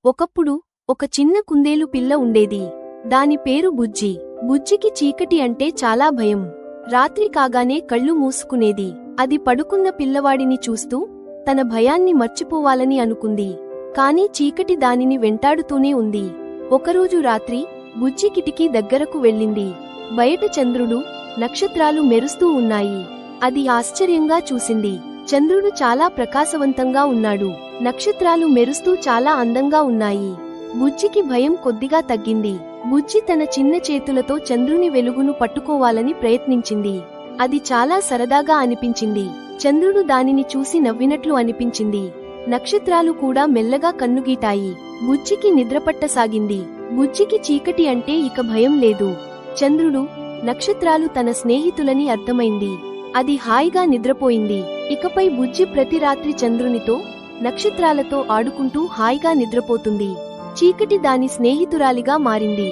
ఒకప్పుడు ఒక చిన్న కుందేలు పిల్ల ఉండేది. దాని పేరు బుజ్జి. బుజ్జికి చీకటి అంటే చాలా భయం. రాత్రి కాగానే కళ్ళు మూసుకునేది. అది పడుకున్న పిల్లవాడిని చూస్తూ తన భయాన్ని మర్చిపోవాలని అనుకుంది. కాని చీకటి దానిని వెంటాడుతూనే ఉంది. ఒకరోజు రాత్రి బుజ్జి కిటికీ దగ్గరకు వెళ్ళింది. బయట చంద్రుడు, నక్షత్రాలు మెరుస్తూ ఉన్నాయి. అది ఆశ్చర్యంగా చూసింది. చంద్రుడు చాలా ప్రకాశవంతంగా ఉన్నాడు. నక్షత్రాలు మెరుస్తూ చాలా అందంగా ఉన్నాయి. బుజ్జికి భయం కొద్దిగా తగ్గింది. బుజ్జి తన చిన్న చేతులతో చంద్రుని వెలుగును పట్టుకోవాలని ప్రయత్నించింది. అది చాలా సరదాగా అనిపించింది. చంద్రుడు దానిని చూసి నవ్వినట్లు అనిపించింది. నక్షత్రాలు కూడా మెల్లగా కన్నుగీటాయి. బుజ్జికి నిద్రపట్టసాగింది. బుజ్జికి చీకటి అంటే ఇక భయం లేదు. చంద్రుడు, నక్షత్రాలు తన స్నేహితులని అర్థమైంది. అది హాయిగా నిద్రపోయింది. ఇకపై బుజ్జి ప్రతి రాత్రి చంద్రునితో, నక్షత్రాలతో ఆడుకుంటూ హాయిగా నిద్రపోతుంది. చీకటి దాని స్నేహితురాలిగా మారింది.